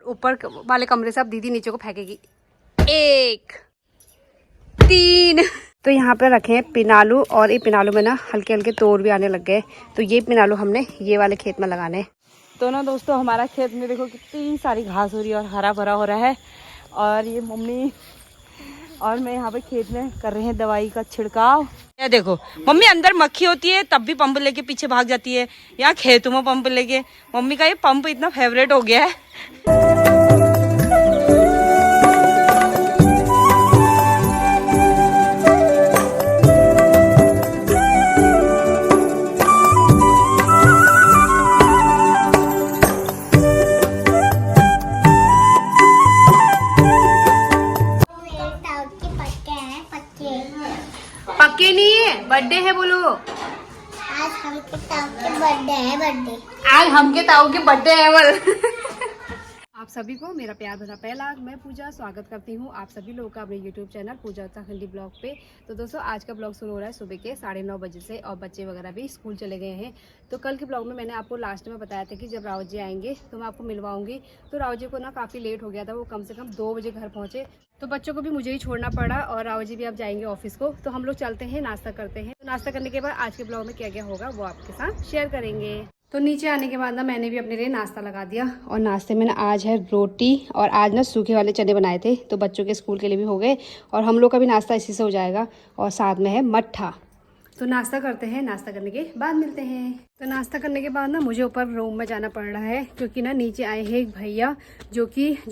ऊपर वाले कमरे से अब दीदी नीचे को फेंकेगी। 1 3। तो यहाँ पे रखे हैं पिनालू और ये पिनालू में ना हल्के हल्के तोड़ भी आने लग गए। तो ये पिनालू हमने ये वाले खेत में लगाने। तो ना दोस्तों हमारा खेत में देखो कितनी सारी घास हो रही है और हरा भरा हो रहा है। और ये मम्मी और मैं यहाँ पे खेत में कर रहे हैं दवाई का छिड़काव। ये देखो मम्मी अंदर मक्खी होती है तब भी पंप लेके पीछे भाग जाती है। यहाँ खेतों में पंप लेके मम्मी का ये पंप इतना फेवरेट हो गया है। पक्के नहीं है, बर्थडे है बोलो। आज हमके ताऊ के बर्थडे है। आज हमके ताऊ के बर्थडे है बोल। आप सभी को मेरा प्यार भरा पहला मैं पूजा स्वागत करती हूँ आप सभी लोगों का अपने यूट्यूब चैनल पूजा उत्तराखंडी ब्लॉग पे। तो दोस्तों आज का ब्लॉग शुरू हो रहा है सुबह के 9:30 बजे से और बच्चे वगैरह भी स्कूल चले गए हैं। तो कल के ब्लॉग में मैंने आपको लास्ट में बताया था कि जब रावत जी आएंगे तो मैं आपको मिलवाऊंगी। तो रावत जी को ना काफ़ी लेट हो गया था, वो कम से कम 2 बजे घर पहुँचे। तो बच्चों को भी मुझे ही छोड़ना पड़ा और रावत जी भी अब जाएंगे ऑफिस को। तो हम लोग चलते हैं, नाश्ता करते हैं। तो नाश्ता करने के बाद आज के ब्लॉग में क्या क्या होगा वो आपके साथ शेयर करेंगे। तो नीचे आने के बाद ना मैंने भी अपने लिए नाश्ता लगा दिया और नाश्ते में ना आज है रोटी और आज ना सूखे वाले चने बनाए थे। तो बच्चों के स्कूल के लिए भी हो गए और हम लोग का भी नाश्ता इसी से हो जाएगा। और साथ में है मट्ठा। तो नाश्ता करते हैं, नाश्ता करने के बाद मिलते हैं। तो नाश्ता करने के बाद ना मुझे ऊपर रूम में जाना पड़ रहा है क्योंकि ना नीचे आए हैं एक भैया जो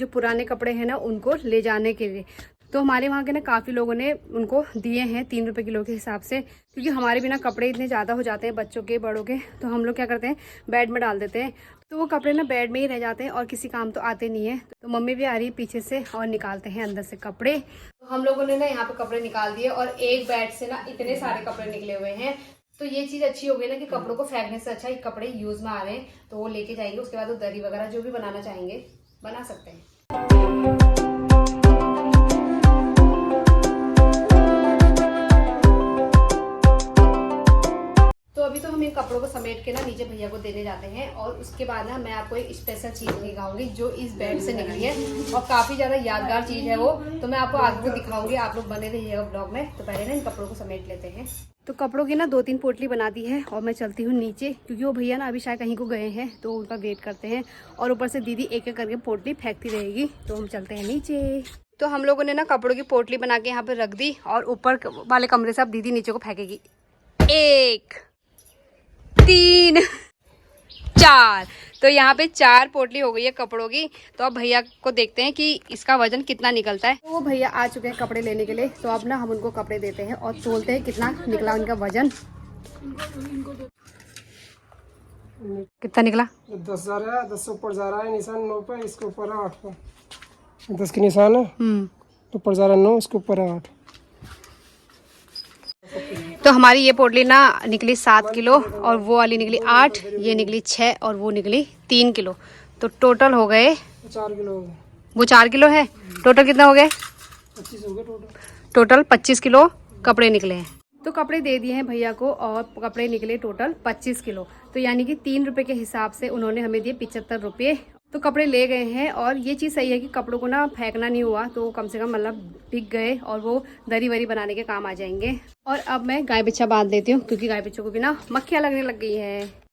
पुराने कपड़े हैं ना उनको ले जाने के लिए। तो हमारे वहाँ के ना काफ़ी लोगों ने उनको दिए हैं 3 रुपये किलो के हिसाब से, क्योंकि हमारे बिना कपड़े इतने ज़्यादा हो जाते हैं बच्चों के बड़ों के। तो हम लोग क्या करते हैं बेड में डाल देते हैं। तो वो कपड़े ना बेड में ही रह जाते हैं और किसी काम तो आते नहीं है। तो मम्मी भी आ रही है पीछे से और निकालते हैं अंदर से कपड़े। तो हम लोगों ने ना यहाँ पे कपड़े निकाल दिए और एक बेड से ना इतने सारे कपड़े निकले हुए हैं। तो ये चीज़ अच्छी हो गई ना कि कपड़ों को फेंकने से अच्छा कपड़े यूज़ में आ रहे हैं। तो वो लेके जाएंगे, उसके बाद वो दरी वगैरह जो भी बनाना चाहेंगे बना सकते हैं। तो अभी तो हम इन कपड़ों को समेट के ना नीचे भैया को देने जाते हैं और उसके बाद ना मैं आपको एक स्पेशल चीज़ दिखाऊंगी जो इस बेड से निकली है और काफ़ी ज़्यादा यादगार चीज़ है वो। तो मैं आपको आगे दिखाऊंगी, आप लोग बने रहिएगा ब्लॉग में। तो पहले ना इन कपड़ों को समेट लेते हैं। तो कपड़ों की ना 2-3 पोटली बना दी है और मैं चलती हूँ नीचे क्योंकि वो भैया ना अभी शायद कहीं को गए हैं तो उनका वेट करते हैं और ऊपर से दीदी एक एक करके पोटली फेंकती रहेगी। तो हम चलते हैं नीचे। तो हम लोगों ने ना कपड़ों की पोटली बना के यहाँ पे रख दी और ऊपर वाले कमरे से अब दीदी नीचे को फेंकेगी। 1 3 4। तो यहाँ पे 4 पोटली हो गई है कपड़ों की। तो अब भैया को देखते हैं कि इसका वजन कितना निकलता है। तो वो भैया आ चुके हैं कपड़े लेने के लिए। तो अब ना हम उनको कपड़े देते हैं और तोलते हैं कितना निकला उनका वजन। कितना निकला? 10,000 है। 10 से ऊपर जा रहा है निशान 9 पे, इसके ऊपर है 8 पे। 10 के निशान है, ऊपर जा रहा है 9, इसके ऊपर है 8। तो हमारी ये पोटली ना निकली 7 किलो और वो वाली निकली 8, ये निकली 6 और वो निकली 3 किलो। तो टोटल हो गए 4 किलो हो गए। वो 4 किलो है। टोटल कितना हो गए? 25 हो गए टोटल 25 किलो कपड़े निकले हैं। तो कपड़े दे दिए हैं भैया को और कपड़े निकले टोटल 25 किलो। तो यानी कि 3 रुपये के हिसाब से उन्होंने हमें दिए 75 रुपये। तो कपड़े ले गए हैं और ये चीज़ सही है कि कपड़ों को ना फेंकना नहीं हुआ। तो कम से कम मतलब बिक गए और वो दरी वरी बनाने के काम आ जाएंगे। और अब मैं गाय बच्चा बांध देती हूँ क्योंकि गाय बच्चों को भी ना मक्खियाँ लगने लग गई है।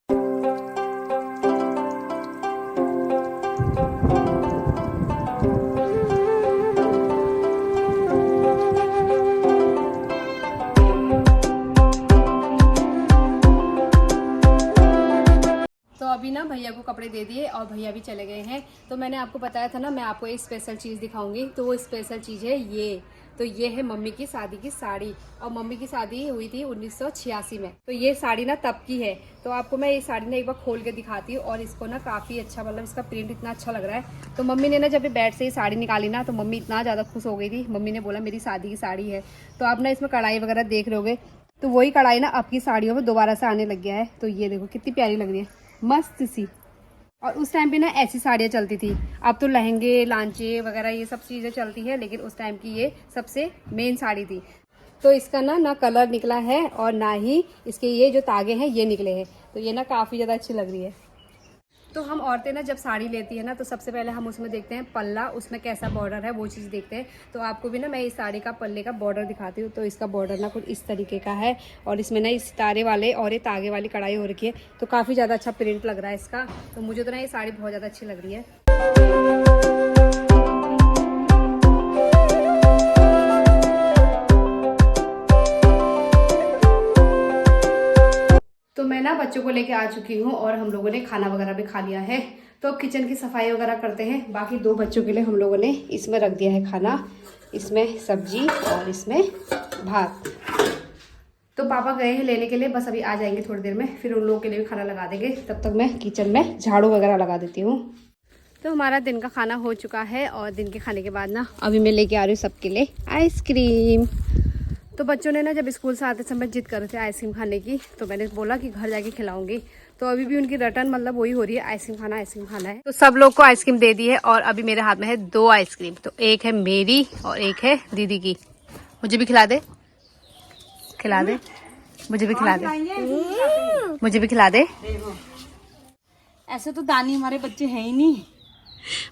तो अभी ना भैया को कपड़े दे दिए और भैया भी चले गए हैं। तो मैंने आपको बताया था ना मैं आपको एक स्पेशल चीज़ दिखाऊंगी। तो वो स्पेशल चीज़ है ये। तो ये है मम्मी की शादी की साड़ी और मम्मी की शादी हुई थी 1986 में। तो ये साड़ी ना तब की है। तो आपको मैं ये साड़ी ना एक बार खोल के दिखाती हूँ और इसको ना काफ़ी अच्छा मतलब इसका प्रिंट इतना अच्छा लग रहा है। तो मम्मी ने ना जब बेड से ये साड़ी निकाली ना तो मम्मी इतना ज़्यादा खुश हो गई थी। मम्मी ने बोला मेरी शादी की साड़ी है। तो आप ना इसमें कढ़ाई वगैरह देख रहे होगे तो वही कढ़ाई ना आपकी साड़ियों में दोबारा से आने लग गया है। तो ये देखो कितनी प्यारी लग रही है, मस्त सी। और उस टाइम पे ना ऐसी साड़ियाँ चलती थी। अब तो लहंगे लांचे वगैरह ये सब चीज़ें चलती है, लेकिन उस टाइम की ये सबसे मेन साड़ी थी। तो इसका ना कलर निकला है और ना ही इसके ये जो तागे हैं ये निकले हैं। तो ये ना काफ़ी ज़्यादा अच्छी लग रही है। तो हम औरतें ना जब साड़ी लेती है ना तो सबसे पहले हम उसमें देखते हैं पल्ला, उसमें कैसा बॉर्डर है वो चीज़ देखते हैं। तो आपको भी ना मैं इस साड़ी का पल्ले का बॉर्डर दिखाती हूँ। तो इसका बॉर्डर ना कुछ इस तरीके का है और इसमें ना इस सितारे वाले और ये तागे वाली कढ़ाई हो रखी है। तो काफ़ी ज़्यादा अच्छा प्रिंट लग रहा है इसका। तो मुझे तो ना ये साड़ी बहुत ज़्यादा अच्छी लग रही है। तो मैं ना बच्चों को लेके आ चुकी हूँ और हम लोगों ने खाना वगैरह भी खा लिया है। तो अब किचन की सफाई वगैरह करते हैं। बाकी 2 बच्चों के लिए हम लोगों ने इसमें रख दिया है खाना, इसमें सब्जी और इसमें भात। तो पापा गए हैं लेने के लिए, बस अभी आ जाएंगे थोड़ी देर में, फिर उन लोगों के लिए भी खाना लगा देंगे। तब तक मैं किचन में झाड़ू वगैरह लगा देती हूँ। तो हमारा दिन का खाना हो चुका है और दिन के खाने के बाद ना अभी मैं लेके आ रही हूँ सबके लिए आइसक्रीम। तो बच्चों ने ना जब स्कूल से आते समय जिद कर रहे थे आइसक्रीम खाने की, तो मैंने बोला कि घर जाके खिलाऊंगी। तो अभी भी उनकी रटन मतलब वही हो रही है, आइसक्रीम खाना है। तो सब लोग को आइसक्रीम दे दी है और अभी मेरे हाथ में है 2 आइसक्रीम। तो एक है मेरी और एक है दीदी की। मुझे भी खिला दे, खिला दे, मुझे भी खिला दे, मुझे भी खिला दे। ऐसे तो दानी हमारे बच्चे हैं ही नहीं।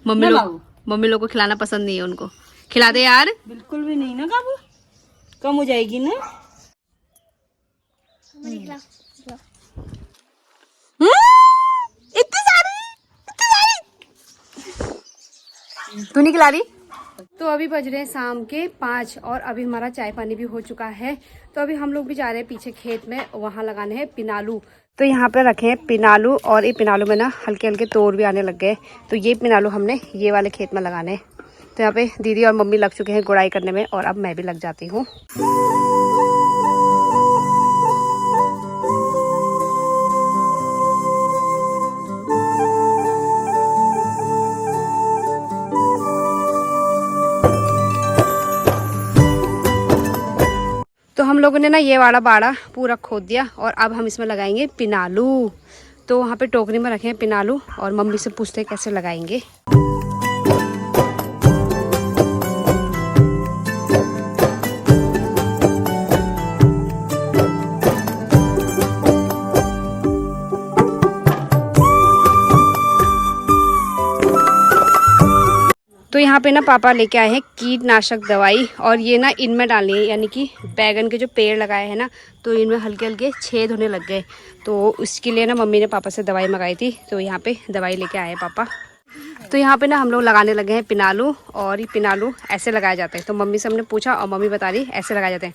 मम्मी लोग को खिलाना पसंद नहीं है उनको। खिला दे यार। बिल्कुल भी नहीं ना काबू, कम हो जाएगी ना। इतनी सारी तू नहीं खिला रही। तो अभी बज रहे हैं शाम के 5 और अभी हमारा चाय पानी भी हो चुका है। तो अभी हम लोग भी जा रहे हैं पीछे खेत में, वहाँ लगाने हैं पिनालू। तो यहाँ पे रखे हैं पिनालू और ये पिनालू में ना हल्के हल्के तोड़ भी आने लग गए। तो ये पिनालू हमने ये वाले खेत में लगाने हैं। तो यहाँ पे दीदी और मम्मी लग चुके हैं गुड़ाई करने में और अब मैं भी लग जाती हूँ। तो हम लोगों ने ना ये वाला बाड़ा पूरा खोद दिया और अब हम इसमें लगाएंगे पिनालू। तो वहाँ पे टोकरी में रखे हैं पिनालू और मम्मी से पूछते हैं कैसे लगाएंगे। तो यहाँ पे ना पापा लेके आए हैं कीटनाशक दवाई और ये ना इनमें डालनी है, यानी कि बैगन के जो पेड़ लगाए हैं ना तो इनमें हल्के हल्के छेद होने लग गए। तो इसके लिए ना मम्मी ने पापा से दवाई मंगाई थी, तो यहाँ पे दवाई लेके आए पापा। तो यहाँ पे ना हम लोग लगाने लगे हैं पिनालू और ये पिनालू ऐसे लगाए जाते हैं। तो मम्मी से हमने पूछा और मम्मी बता रही ऐसे लगाए जाते हैं।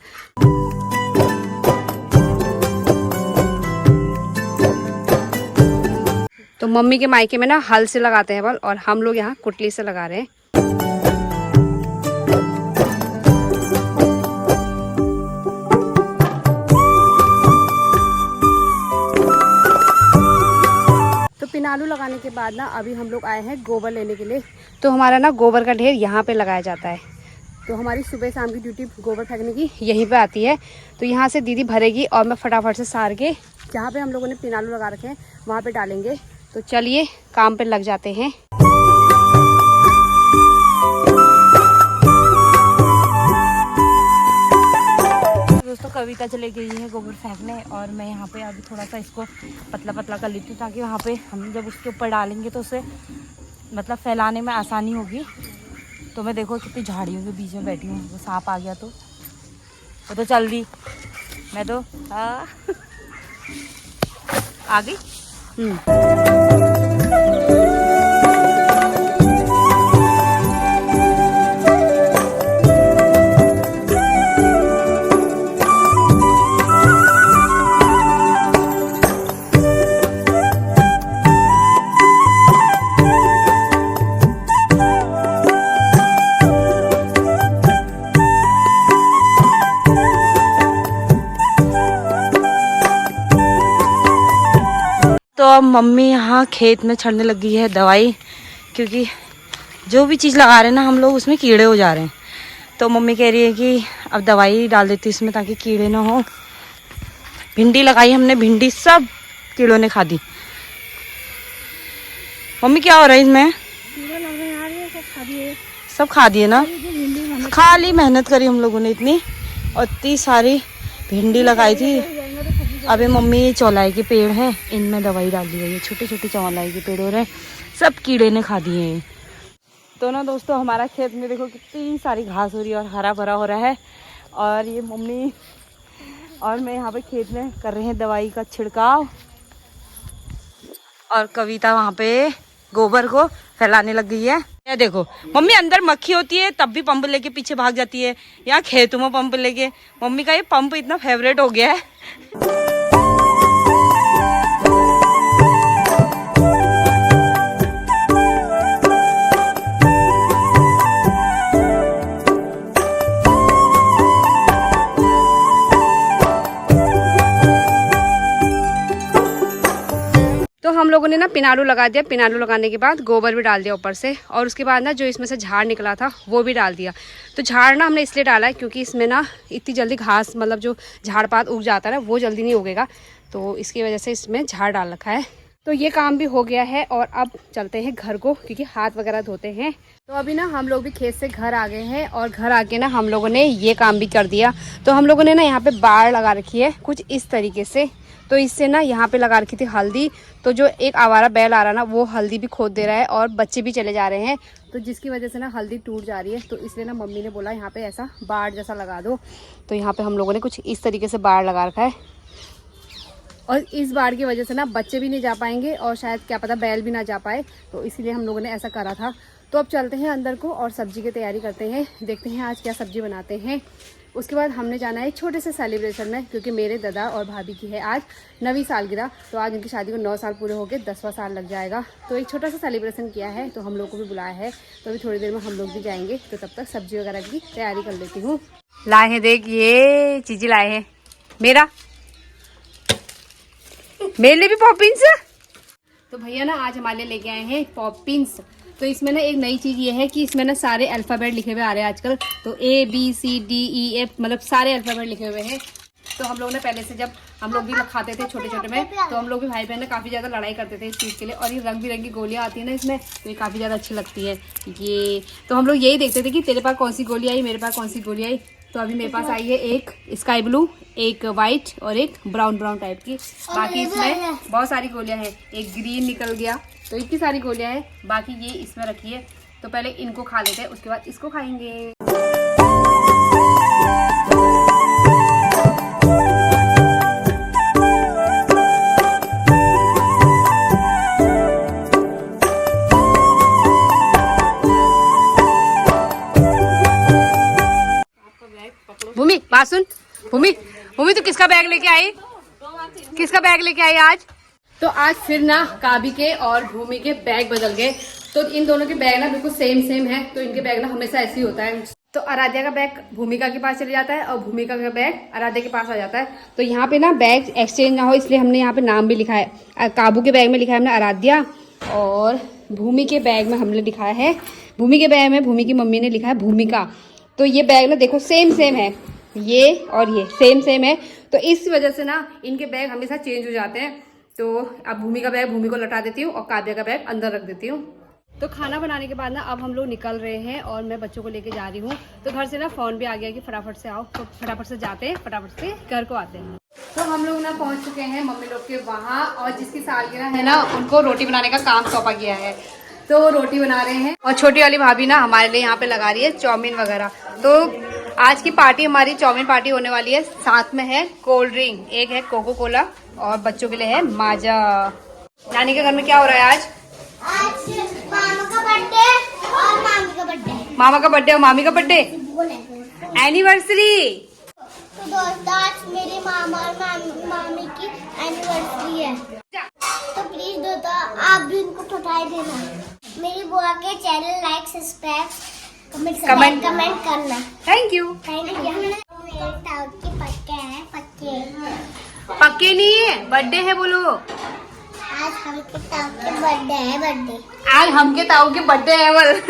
तो मम्मी के मायके में ना हल से लगाते हैं बल और हम लोग यहाँ कुटली से लगा रहे हैं। तो पिनालू लगाने के बाद ना अभी हम लोग आए हैं गोबर लेने के लिए। तो हमारा ना गोबर का ढेर यहाँ पे लगाया जाता है। तो हमारी सुबह शाम की ड्यूटी गोबर फेंकने की यहीं पे आती है। तो यहाँ से दीदी भरेगी और मैं फटाफट से सार के जहाँ पे हम लोगों ने पिनालू लगा रखे हैं वहाँ पे डालेंगे। तो चलिए काम पे लग जाते हैं। दोस्तों कविता चले गई है गोबर फेंकने और मैं यहाँ पे अभी थोड़ा सा इसको पतला पतला कर लेती हूँ ताकि वहाँ पे हम जब उसके ऊपर डालेंगे तो उसे मतलब फैलाने में आसानी होगी। तो मैं देखो कितनी झाड़ियों के बीच में बैठी हूँ, वो सांप आ गया तो वो तो चल दी, मैं तो आ गई। तो अब मम्मी यहाँ खेत में छड़ने लगी है दवाई, क्योंकि जो भी चीज़ लगा रहे हैं ना हम लोग उसमें कीड़े हो जा रहे हैं। तो मम्मी कह रही है कि अब दवाई डाल देती इसमें ताकि कीड़े ना हो। भिंडी लगाई हमने, भिंडी सब कीड़ों ने खा दी। मम्मी क्या हो रहा है इसमें? सब खा दिए ना। खाली मेहनत करी हम लोगों ने इतनी और इतनी सारी भिंडी लगाई थी। अबे मम्मी चौलाई के पेड़ हैं, इनमें दवाई डाल दी गई है। छोटे छोटे चौलाई के पेड़ हो रहे हैं, सब कीड़े ने खा दिए हैं। तो ना दोस्तों हमारा खेत में देखो कितनी सारी घास हो रही है और हरा भरा हो रहा है। और ये मम्मी और मैं यहाँ पे खेत में कर रहे हैं दवाई का छिड़काव। और कविता वहाँ पे गोबर को फैलाने लग गई है। ये देखो मम्मी, अंदर मक्खी होती है तब भी पंप लेके पीछे भाग जाती है। यहाँ खेतों में पंप लेके, मम्मी का ये पंप इतना फेवरेट हो गया है। तो हम लोगों ने ना पिनाडू लगा दिया। पिनाडू लगाने के बाद गोबर भी डाल दिया ऊपर से, और उसके बाद ना जो इसमें से झाड़ निकला था वो भी डाल दिया। तो झाड़ ना हमने इसलिए डाला है क्योंकि इसमें ना इतनी जल्दी घास, मतलब जो झाड़ पात उग जाता है ना, वो जल्दी नहीं उगेगा, तो इसकी वजह से इसमें झाड़ डाल रखा है। तो ये काम भी हो गया है और अब चलते हैं घर को, क्योंकि हाथ वगैरह धोते हैं। तो अभी ना हम लोग भी खेत से घर आ गए हैं और घर आके ना हम लोगों ने ये काम भी कर दिया। तो हम लोगों ने ना यहाँ पे बाड़ लगा रखी है कुछ इस तरीके से। तो इससे ना यहाँ पे लगा रखी थी हल्दी, तो जो एक आवारा बैल आ रहा ना वो हल्दी भी खोद दे रहा है और बच्चे भी चले जा रहे हैं, तो जिसकी वजह से ना हल्दी टूट जा रही है। तो इसलिए ना मम्मी ने बोला यहाँ पे ऐसा बाड़ जैसा लगा दो। तो यहाँ पे हम लोगों ने कुछ इस तरीके से बाड़ लगा रखा है, और इस बाड़ की वजह से ना बच्चे भी नहीं जा पाएंगे और शायद क्या पता बैल भी ना जा पाए, तो इसीलिए हम लोगों ने ऐसा करा था। तो अब चलते हैं अंदर को और सब्जी की तैयारी करते हैं, देखते हैं आज क्या सब्जी बनाते हैं। उसके बाद हमने जाना है छोटे से सेलिब्रेशन में, क्योंकि मेरे दादा और भाभी की है आज 9वीं सालगिरह। तो आज उनकी शादी को 9 साल पूरे हो गए, 10वां साल लग जाएगा। तो एक छोटा सा सेलिब्रेशन किया है, तो हम लोग को भी बुलाया है। तो अभी थोड़ी देर में हम लोग भी जाएंगे, तो तब तक सब्जी वगैरह की तैयारी कर लेती हूँ। लाए हैं, देख ये चीज़ें लाए हैं मेरे लिए भी पॉपिंस। तो भैया ना आज हमारे लिए लेके आए हैं पॉपिंस। तो इसमें ना एक नई चीज़ ये है कि इसमें ना सारे अल्फ़ाबेट लिखे हुए आ रहे हैं आजकल। तो ABCDEF मतलब सारे अल्फ़ाबेट लिखे हुए हैं। तो हम लोग ने पहले से, जब हम लोग भी खाते थे छोटे छोटे में, तो हम लोग भी भाई बहन ने काफ़ी ज़्यादा लड़ाई करते थे इस चीज़ के लिए। और ये रंग बिरंगी गोलियाँ आती है ना इसमें, तो ये काफ़ी ज़्यादा अच्छी लगती है ये। तो हम लोग यही देखते थे कि तेरे पास कौन सी गोली आई, मेरे पास कौन सी गोली आई। तो अभी मेरे पास आई है एक स्काई ब्लू, एक वाइट और एक ब्राउन ब्राउन टाइप की। बाकी इसमें बहुत सारी गोलियां हैं, एक ग्रीन निकल गया, तो इतनी सारी गोलियां हैं। बाकी ये इसमें रखी है, तो पहले इनको खा लेते हैं, उसके बाद इसको खाएंगे। भूमि बात सुन, भूमि तो किसका बैग लेके आई, किसका बैग लेके आई आज? तो आज फिर ना काबी के और भूमि के बैग बदल गए। तो इन दोनों के बैग ना बिल्कुल सेम है, तो इनके बैग ना हमेशा ऐसे ही होता है। तो आराध्या का बैग भूमिका के पास चले जाता है और भूमिका का बैग आराध्या के पास आ जाता है। तो यहाँ पे ना बैग एक्सचेंज ना हो, इसलिए हमने यहाँ पे नाम भी लिखा है। काबू के बैग में लिखा है हमने आराध्या, और भूमि के बैग में हमने लिखा है, भूमि के बैग में भूमि की मम्मी ने लिखा है भूमिका। तो ये बैग ना देखो सेम है, ये और ये सेम है। तो इस वजह से ना इनके बैग हमेशा चेंज हो जाते हैं। तो अब भूमि का बैग भूमि को लौटा देती हूँ और काव्या का बैग अंदर रख देती हूँ। तो खाना बनाने के बाद ना अब हम लोग निकल रहे हैं और मैं बच्चों को लेके जा रही हूँ। तो घर से ना फ़ोन भी आ गया कि फटाफट से आओ, तो फटाफट से जाते हैं, फटाफट से घर को आते हैं। तो हम लोग ना पहुँच चुके हैं मम्मी लोग के वहाँ, और जिसकी सालगिरह है ना उनको रोटी बनाने का काम सौंपा गया है। तो वो रोटी बना रहे हैं, और छोटी वाली भाभी ना हमारे लिए यहाँ पे लगा रही है चाउमीन वगैरह। तो आज की पार्टी हमारी चाउमीन पार्टी होने वाली है। साथ में है कोल्ड ड्रिंक, एक है कोको कोला, और बच्चों के लिए है माजा। नानी के घर में क्या हो रहा है आज? मामा का बर्थडे और मामी का बर्थडे। मामा का बर्थडे और मामी का बर्थडे, एनिवर्सरी। तो दोस्तों आज मेरे मामा और मामी की एनिवर्सरी है, तो प्लीज दोस्तों आप भी उनको बधाई देना। मेरी बुआ के चैनल लाइक सब्सक्राइब कमेंट करना। Thank you. मेरे ताऊ के पक्के हैं, पक्के नहीं है, बर्थडे है बोलो। आज हम के ताऊ के बर्थडे है, आज हम के ताऊ के बर्थडे है बोल।